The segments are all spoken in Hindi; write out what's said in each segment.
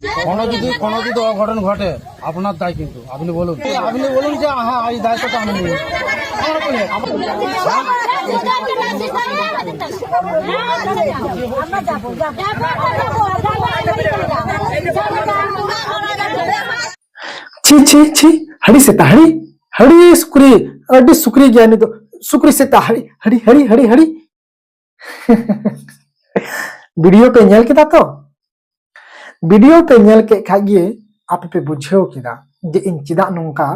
কোনো যদি অঘটন ঘটে আপনার দায়, কিন্তু আপনি বলুন যে হ্যাঁ এই দায়িত্বটা আমি নিই। ছি ছি ছি हड़ी से हड़ी हड़ी सुकरी अड्डी सुकरी ज्ञानी तो सुकरी से हड़ी हड़ी हड़ी हड़ी हड़ी वीडियो पे नेल किदा तो वीडियो पे नेल के खागिए आप पे बुझेव किदा जे इन चिदा नोंका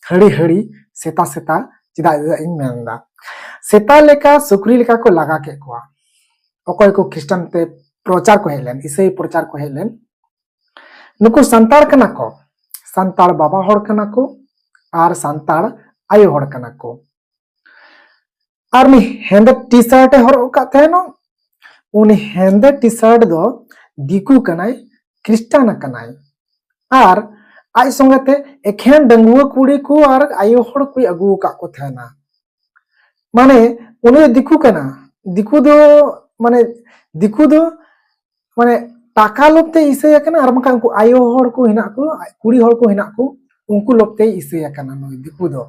हड़ी हड़ी सेता सेता चिदा इन मेनदा सेता लेका सुकरी लेका को लगा के कोआ ओकोय को क्रिश्चियन ते प्रचार को हेलेन ईसाई प्रचार को हेलेन नुको संतार कना को संतार बाबा हड़ कना को आर संतार आयो हड़ कना को आर नि हेंदे टी शर्ट हर का थेनो उनी हेंदे टी शर्ट दो दिकू कनाय क्रिश्चियन कनाय आर आई संगते एखेन डंगुआ कुड़ी को आर आयो हड़ को अगु का को थेना माने उनी दिकू कना दिकू दो माने टाका लोभते इसे कना आर मका उनको आयो हड़ को हिना को कुड़ी हड़ को हिना को उनको लोभते इसे कना नय दिकू दो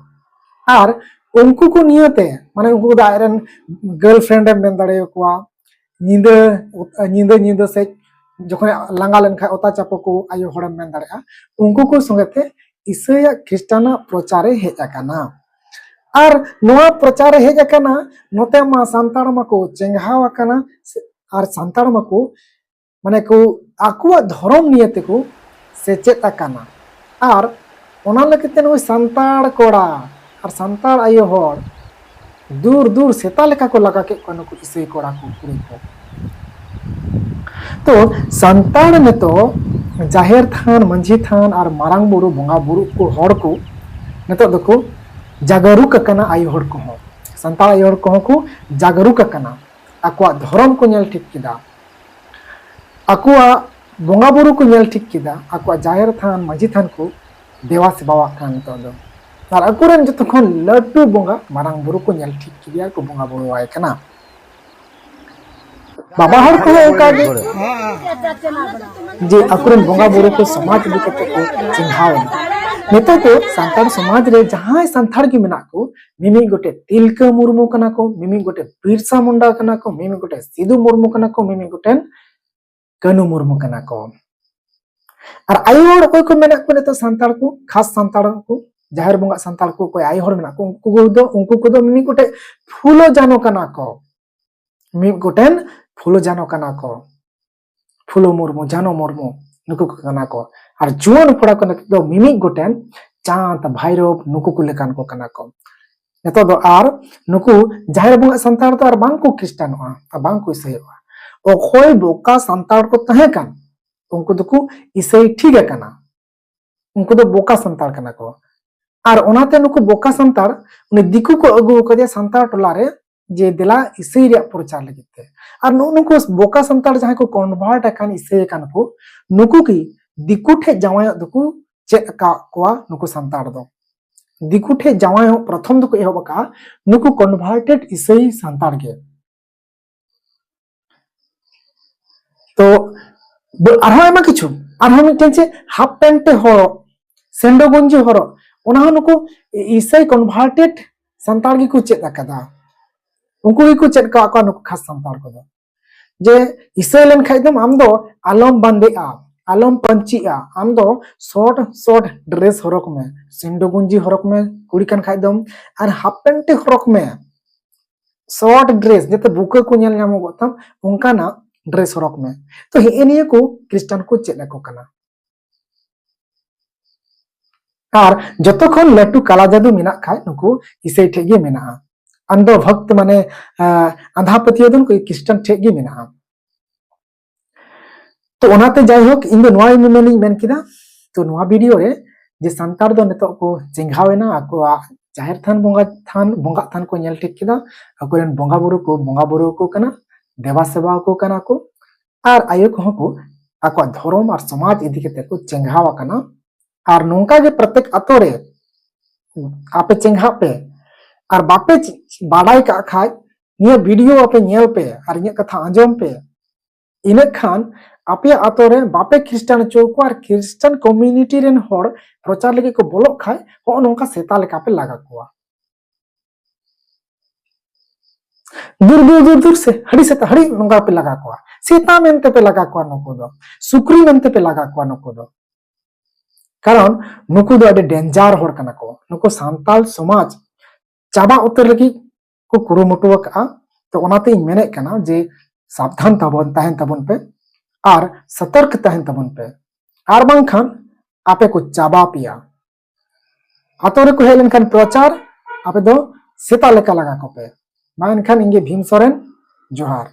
आर उनको को नियते माने उनको दा आयरन गर्लफ्रेंड मेन दाड़े कोआ निंदे निंदे निंदे से जखन लांगा लेनखा ओता चापो को आयो हड़ मेन दाड़ेआ उनको को संगते इसे क्रिश्चियन प्रचारे हेज आकाना आर नोआ प्रचार हेज आकाना नोते मा संतार माको चेंगाव आकाना आर संतार माको माने को आकुआ धर्म नियते को सेचेत आकाना आर ओना लगते नो संतार कोड़ा और संतार आयो हड़ दूर दूर सेता लेका को लगा के कोनो को इसे कोड़ा को कुड़ी को तो संतार ने तो जाहेर थान मंझी थान और मारांग बुरु बोंगा बुरु को हड़ को नेतो दको जागरूक कना आयो हड़ को हो संतार आयो हड़ को जागरूक कना आकुआ धर्म को नेल ठीक किदा आकुआ बोंगा बुरु को नेल ठीक किदा आकुआ जाहेर थान मंझी थान को देवा सेवा कान तो दो और अकुरन जतो खन लड्डू बोंगा मारांग बुरु को नेल ठीक किया को बोंगा बुरु आय कना बाबा हर को ओका जे अकुरन बोंगा बुरु को समाज दिकते को चिन्हाव नेतो को संतार समाज रे जहां संथार की मेना को मिमी गोटे तिलका मुर्मू कना को मिमी गोटे बिरसा मुंडा कना को मिमी गोटे सिदु मुर्मू कना को मिमी गोटे कनु मुर्मू कना को और आयो हड़ कोई को मेना को नेतो संतार को खास संतार को जाहिर बोंगा संतार को कोई आयो हड़ मेना को उनको को दो मिमी गोटे फूलो जानो कना को मिमी गोटेन फूलो जानो कना को फूलो मुर्मू जानो मुर्मू नुको कना को और जुआन कोड़ा को दो मिमी गोटेन चांद भैरव नुको को लेकान को कना को नेतो दो आर नुको जाहिर बोंगा संतार तो आर बांग को क्रिश्चियन आ बांग को ईसाईआ ओ खोय बोका संतार को तहे कान उनको दको ईसाई ठीक है कना उनको दो बोका संतार कना को और ओनाते नुको बोका संतार उनी दिकू को अगु कदे संतार टोला रे जे देला ईसाई रे प्रचार लगिते और नुको बोका संतार जहां को कन्वर्ट अकान ईसाई कान को नुको की दिकू ठे जावाय दको चेक का कोआ नुको संतार दो दिकू ठे जावाय प्रथम दको एहबका नुको कन्वर्टेड ईसाई संतार के तो आरहा एमा किछु आरहा मिटेन से हाफ पैंट हरो सेंडो गंजी हरो ओना नुको ईसाई कन्वर्टेड संतार की को चेक आकादा उनको ही को चेक का को नुको खास संतार को दो जे ईसाई लेन खाइदम आम दो आलम बंदेआ आलम पंचीआ आम दो शॉर्ट शॉर्ट ड्रेस हरक में सेंडो गंजी हरक में कुड़ी कान खाइदम और हाफ पैंट हरक में शॉर्ट ड्रेस जते बुके को नेल नामो गतम उनका ना ड्रेस हरक में तो हेनिए को क्रिश्चियन को चेक को कना और जतखन लट्टू काला जादू मेना खाय नुको इसे ठेगे मेना अंधो भक्त माने अंधा पतियदन को क्रिश्चियन ठेगे मेना तो ओनाते जाय होक इन दो नोआ मेनी मेन किदा तो नोआ वीडियो रे जे संतार दो नेतो को चिंघावेना आको जाहिर थान बोंगा थान को नेल ठीक किदा अकोरेन बोंगा बुरु को कना देवा सेवा को कना को और आयो को आको धर्म और समाज इदी केते को चेंघाव कना और नोंका जे प्रत्येक अतो रे आपे चेंघा पे और बापे बाडाई का खाय निया वीडियो आपे नेल पे और निया कथा आंजम पे इने खान आपे आतो रे बापे ख्रिस्टान चौको और ख्रिस्टान कम्युनिटी रेन होड़ प्रचार लगे को बोलो खाए हो नोंका सेता लेका पे लगा कोआ दूर दूर दूर दूर से हड़ी सेता हड़ी नोंका पे लगा कोआ सेता मेनते पे लगा कोआ नुकु दो सुक्री मेनते पे लगा कोआ नुकु दो कारण नुकु दो अडे डेंजर होड़ कना को नुकु सांताल समाज चाबा उतर लगी को कुरुमुटु का तो ओनाते मेने कना जे सावधान तबन तहन तबन पे और सतर्क तहन तबन पे और बांखान आपे को चाबा पिया आतो रे को हेलन खान प्रचार आपे दो सेता लेका लगा को पे मा एनखान इंगे भीम सोरेन जोहार।